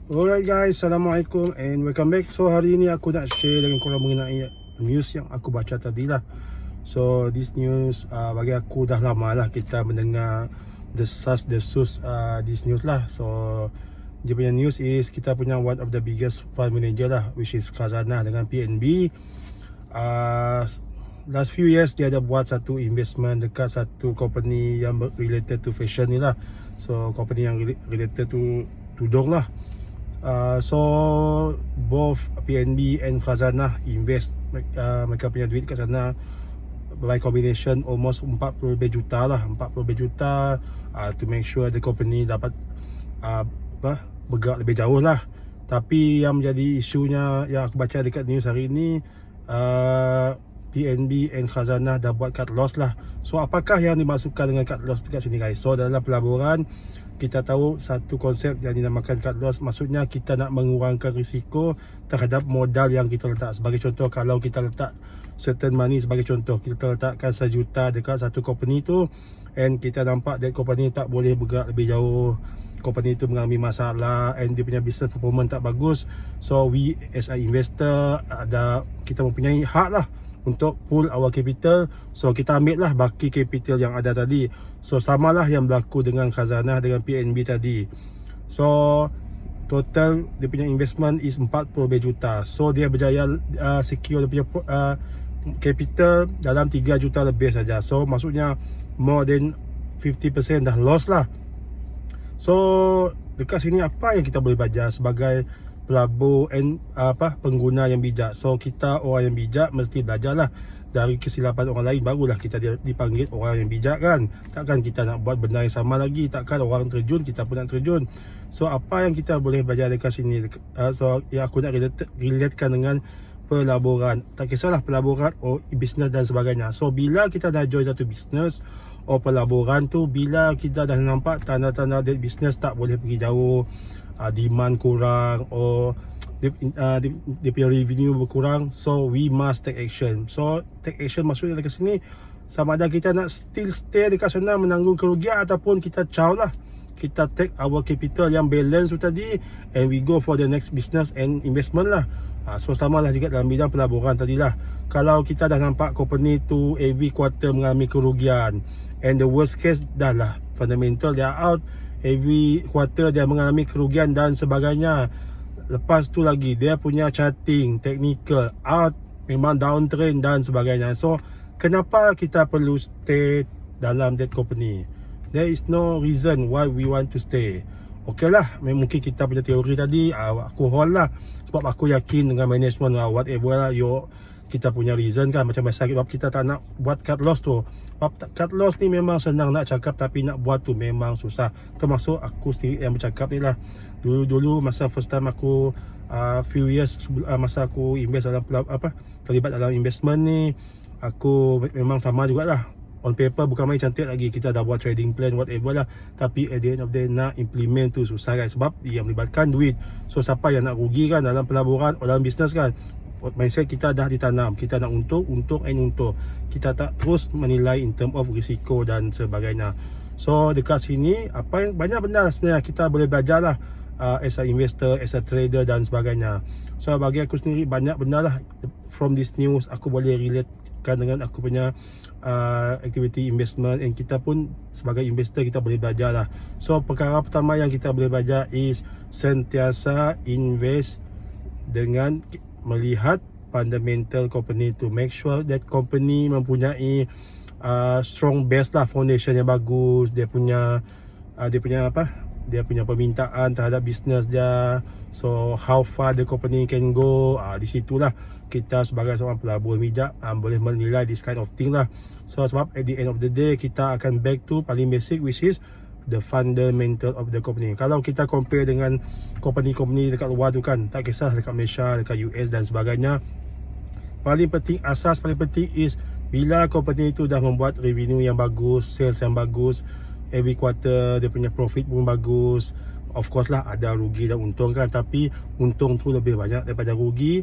Alright guys, Assalamualaikum and welcome back. So hari ini aku nak share dengan korang mengenai news yang aku baca tadi lah. So this news bagi aku dah lama lah kita mendengar desas-desus this news lah. So dia punya news is kita punya one of the biggest fund manager lah, which is Khazanah dengan PNB. Last few years dia ada buat satu investment dekat satu company yang related to fashion ni lah. So company yang related to tudung lah. So both PNB and Khazanah invest mereka punya duit kat sana by combination almost 40 lebih juta lah, 40 lebih juta to make sure the company dapat bergerak lebih jauh lah. Tapi yang menjadi isunya yang aku baca dekat news hari ini, PNB and Khazanah dah buat cut loss lah. So apakah yang dimaksudkan dengan cut loss dekat sini guys? So dalam pelaburan kita tahu satu konsep yang dinamakan cut loss, maksudnya kita nak mengurangkan risiko terhadap modal yang kita letak. Sebagai contoh, kalau kita letak certain money, sebagai contoh kita letakkan 1 juta dekat satu company tu, and kita nampak that company tak boleh bergerak lebih jauh, company tu mengalami masalah and dia punya business performance tak bagus. So we as a investor kita mempunyai hak lah untuk pull our capital. So kita ambil lah baki capital yang ada tadi. So samalah yang berlaku dengan Khazanah dengan PNB tadi. So total dia punya investment is 40 juta. So dia berjaya secure dia punya capital dalam 3 juta lebih saja. So maksudnya more than 50% dah loss lah. So dekat sini apa yang kita boleh belajar sebagai pelabur and pengguna yang bijak? So kita orang yang bijak mesti belajarlah dari kesilapan orang lain, barulah kita dipanggil orang yang bijak kan. Takkan kita nak buat benda yang sama lagi, takkan orang terjun kita pun nak terjun. So apa yang kita boleh belajar dekat sini, so yang aku nak relatekan dengan pelaburan, tak kisahlah pelaburan atau bisnes dan sebagainya. So bila kita dah join satu bisnes atau pelaburan tu, bila kita dah nampak tanda-tanda that bisnes tak boleh pergi jauh, demand kurang or dia punya revenue berkurang, so we must take action. So take action maksudnya dekat sini sama ada kita nak still stay dekat sana menanggung kerugian ataupun kita caw lah, kita take our capital yang balance tu tadi and we go for the next business and investment lah. So sama lah juga dalam bidang pelaburan tadi lah. Kalau kita dah nampak company tu every quarter mengalami kerugian and the worst case dah lah fundamental dia out, every quarter dia mengalami kerugian dan sebagainya, lepas tu lagi dia punya charting technical out, memang downtrend dan sebagainya. So kenapa kita perlu stay dalam that company? There is no reason why we want to stay. Okay lah, mungkin kita punya teori tadi aku hold lah, sebab aku yakin dengan management whatever lah kita punya reason kan. Macam biasa sebab kita tak nak buat cut loss tu. Sebab cut loss ni memang senang nak cakap, tapi nak buat tu memang susah. Termasuk aku sendiri yang bercakap ni lah. Dulu masa first time aku few years masa aku invest dalam terlibat dalam investment ni, aku memang sama jugalah. On paper bukan main cantik lagi, kita dah buat trading plan whatever lah, tapi at the end of the day nak implement tu susah guys, sebab dia melibatkan duit. So siapa yang nak rugi kan dalam pelaburan atau dalam bisnes kan? Mindset kita dah ditanam, kita nak untung and untung. Kita tak terus menilai in term of risiko dan sebagainya. So dekat sini apa yang banyak benda sebenarnya kita boleh belajar lah, as a investor, as a trader dan sebagainya. So bagi aku sendiri banyak benda lah from this news aku boleh relatekan dengan aku punya activity investment, and kita pun sebagai investor kita boleh belajar lah. So perkara pertama yang kita boleh belajar is sentiasa invest dengan melihat fundamental company to make sure that company mempunyai strong base lah, foundation yang bagus, dia punya permintaan terhadap bisnes dia. So how far the company can go, di situlah kita sebagai seorang pelabur bijak boleh menilai this kind of thing lah. So sebab at the end of the day kita akan back to paling basic, which is the fundamental of the company. Kalau kita compare dengan company-company dekat luar tu kan, tak kisah dekat Malaysia, dekat US dan sebagainya, paling penting, asas paling penting is bila company tu dah membuat revenue yang bagus, sales yang bagus, every quarter dia punya profit pun bagus. Of course lah ada rugi dan untung kan, tapi untung tu lebih banyak daripada rugi.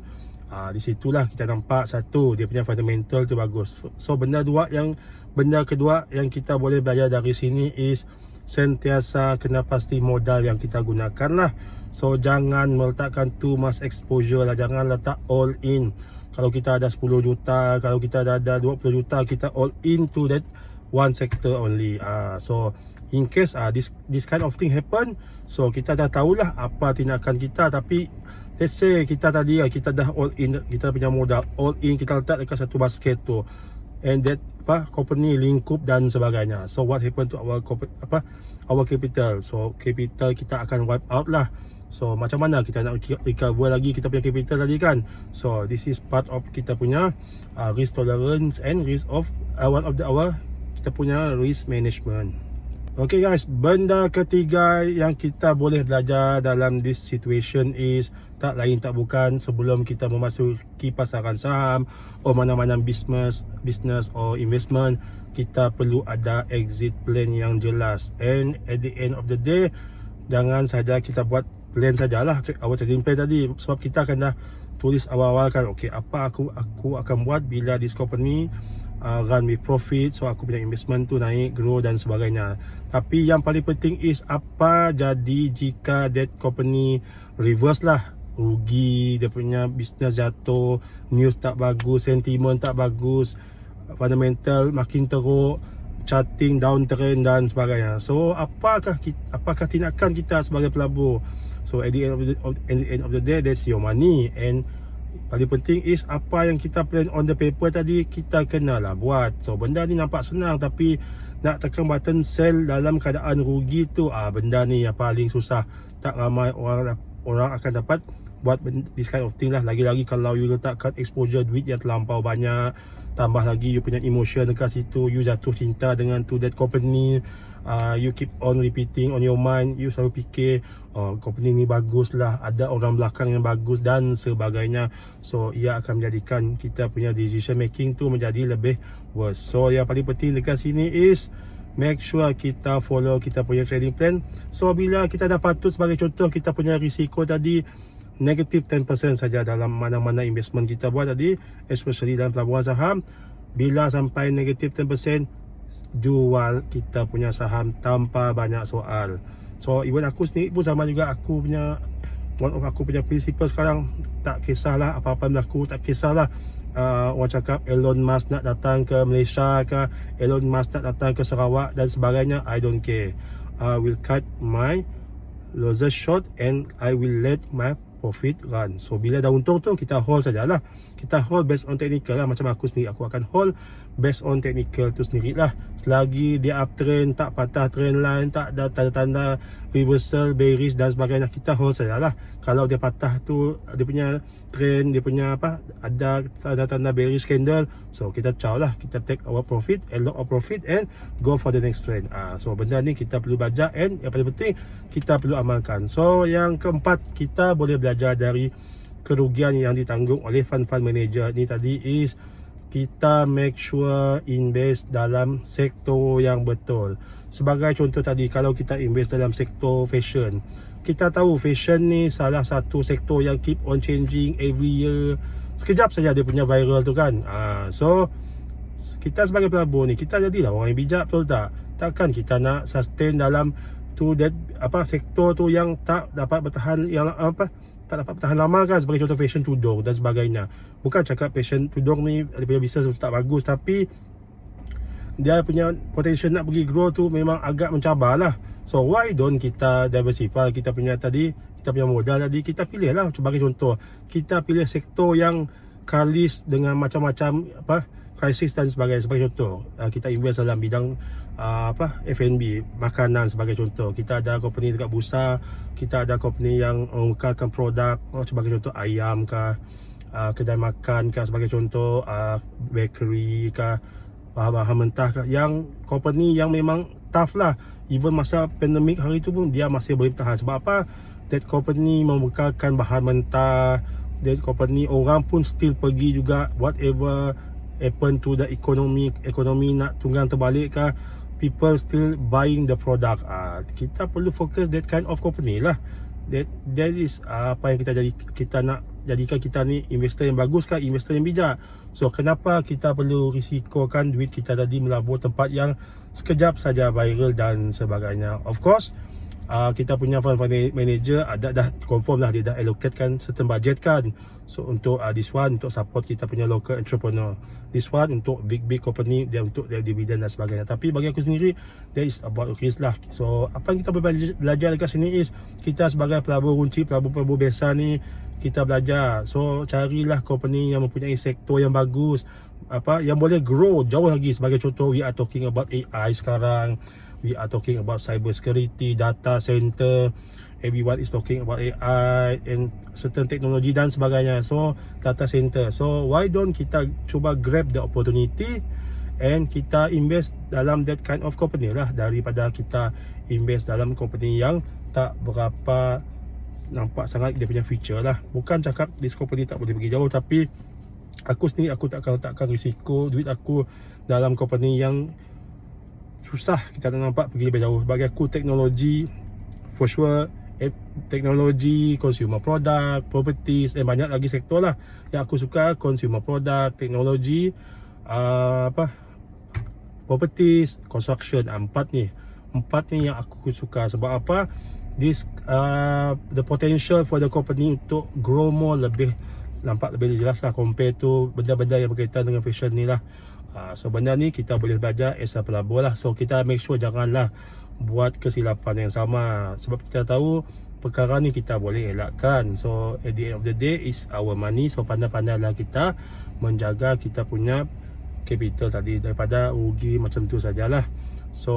Di situlah kita nampak satu, dia punya fundamental tu bagus. So benda kedua yang kita boleh belajar dari sini is sentiasa kena pasti modal yang kita gunakan lah. So jangan meletakkan too much exposure lah, jangan letak all in. Kalau kita ada 10 juta, kalau kita ada 20 juta, kita all in to that one sector only. So in case this kind of thing happen, so kita dah tahulah apa tindakan kita. Tapi let's say kita tadi kita dah all in, kita punya modal all in, kita letak dekat satu basket tu, and that company lingkup dan sebagainya. So what happen to our our capital? So capital kita akan wipe out lah. So macam mana kita nak recover lagi kita punya capital tadi kan? So this is part of kita punya risk tolerance and risk of one of our kita punya risk management. Okay guys, benda ketiga yang kita boleh belajar dalam this situation is tak lain tak bukan, sebelum kita memasuki pasaran saham atau mana-mana business or investment, kita perlu ada exit plan yang jelas. And at the end of the day, jangan saja kita buat plan sajalah, our trading plan tadi, sebab kita akan dah tulis awal-awal kan, okay, apa aku akan buat bila this company run with profit, so aku punya investment tu naik, grow dan sebagainya. Tapi yang paling penting is apa jadi jika that company reverse lah, rugi, dia punya business jatuh, news tak bagus, sentiment tak bagus, fundamental makin teruk, charting downtrend dan sebagainya. So apakah tindakan kita sebagai pelabur? So at the end of the day, that's your money. And paling penting is apa yang kita plan on the paper tadi, kita kenalah buat. So benda ni nampak senang, tapi nak tekan button sell dalam keadaan rugi tu, benda ni yang paling susah. Tak ramai orang akan dapat buat this kind of thing lah. Lagi-lagi kalau you letakkan exposure duit yang terlampau banyak, tambah lagi you punya emotion dekat situ, you jatuh cinta dengan to that company, you keep on repeating on your mind, you selalu fikir company ni bagus lah, ada orang belakang yang bagus dan sebagainya. So ia akan menjadikan kita punya decision making tu menjadi lebih worse. So yang paling penting dekat sini is make sure kita follow kita punya trading plan. So bila kita dah patut, sebagai contoh kita punya risiko tadi negative 10% saja dalam mana-mana investment kita buat tadi, especially dalam pelaburan saham. Bila sampai negative 10%, jual kita punya saham tanpa banyak soal. So even aku sendiri pun sama juga, aku punya one of aku punya principle sekarang, tak kisahlah apa-apa berlaku, tak kisahlah orang cakap Elon Musk nak datang ke Malaysia ke, Elon Musk nak datang ke Sarawak dan sebagainya, I don't care. I will cut my losses short and I will let my profit run. So bila dah untung tu, kita hold sajalah. Kita hold based on technical lah. Macam aku sendiri, aku akan hold based on technical tu sendiri lah. Selagi dia uptrend, tak patah trend line, tak ada tanda-tanda reversal, bearish dan sebagainya, kita hold sajalah. Kalau dia patah tu, dia punya trend, dia punya ada tanda-tanda bearish candle, so kita chow lah, kita take our profit and lock our profit and go for the next trend. So benda ni kita perlu belajar, and yang paling penting kita perlu amalkan. So yang keempat, kita boleh belajar dari kerugian yang ditanggung oleh fund manager ni tadi is kita make sure invest dalam sektor yang betul. Sebagai contoh tadi, kalau kita invest dalam sektor fashion, kita tahu fashion ni salah satu sektor yang keep on changing every year. Sekejap saja dia punya viral tu kan. So kita sebagai pelabur ni, kita jadilah orang yang bijak, betul tak? Takkan kita nak sustain dalam tu that sektor tu yang tak dapat bertahan, yang tak dapat bertahan lama kan. Sebagai contoh fashion tudung dan sebagainya. Bukan cakap fashion tudung ni dia punya bisnes tak bagus, tapi dia punya potential nak pergi grow tu memang agak mencabar lah. So why don't kita diversify kita punya modal tadi, kita pilih lah. Sebagai contoh, kita pilih sektor yang kalis dengan macam-macam krisis dan sebagainya. Sebagai contoh, kita invest dalam bidang F&B, makanan sebagai contoh. Kita ada company dekat bursa, kita ada company yang mengekalkan produk, sebagai contoh ayam ke, kedai makan ke, sebagai contoh bakery ke, bahan-bahan mentah ke, yang company yang memang tough lah. Even masa pandemik hari tu pun dia masih boleh bertahan. Sebab apa? That company membekalkan bahan mentah, that company orang pun still pergi juga, whatever happen to the economy nak tunggang terbalik ke, people still buying the product. Kita perlu fokus that kind of company lah. That is apa yang kita nak jadikan kita ni investor yang bagus kan, investor yang bijak. So kenapa kita perlu risikokan duit kita tadi melabur tempat yang sekejap saja viral dan sebagainya. Of course kita punya fund manager dah confirm lah, dia dah allocate kan certain budget kan. So untuk this one untuk support kita punya local entrepreneur, this one untuk big company, dia untuk their dividend dan sebagainya. Tapi bagi aku sendiri, that is about risk lah. So apa yang kita belajar dekat sini is, kita sebagai pelabur runci, pelabur biasa ni, kita belajar. So carilah company yang mempunyai sektor yang bagus, yang boleh grow jauh lagi. Sebagai contoh, we are talking about AI sekarang, we are talking about cyber security, data center, everyone is talking about AI and certain technology dan sebagainya. So data center, so why don't kita cuba grab the opportunity and kita invest dalam that kind of company lah, daripada kita invest dalam company yang tak berapa nampak sangat dia punya future lah. Bukan cakap this company tak boleh pergi jauh, tapi aku sendiri, aku takkan letakkan risiko duit aku dalam company yang susah kita tak nampak pergi lebih jauh. Bagi aku teknologi for sure, teknologi, consumer product, properties dan banyak lagi sektor lah yang aku suka. Consumer product, teknologi, properties, construction, empat ni yang aku suka. Sebab apa? This the potential for the company untuk grow more, nampak lebih jelas lah compare to benda-benda yang berkaitan dengan fashion ni lah. So benda ni kita boleh belajar as a pelabur lah. So kita make sure janganlah buat kesilapan yang sama, sebab kita tahu perkara ni kita boleh elakkan. So at the end of the day is our money. So pandai-pandailah kita menjaga kita punya capital tadi daripada rugi macam tu sajalah. So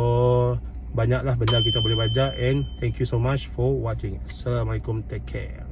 banyaklah benda kita boleh belajar, and thank you so much for watching. Assalamualaikum, take care.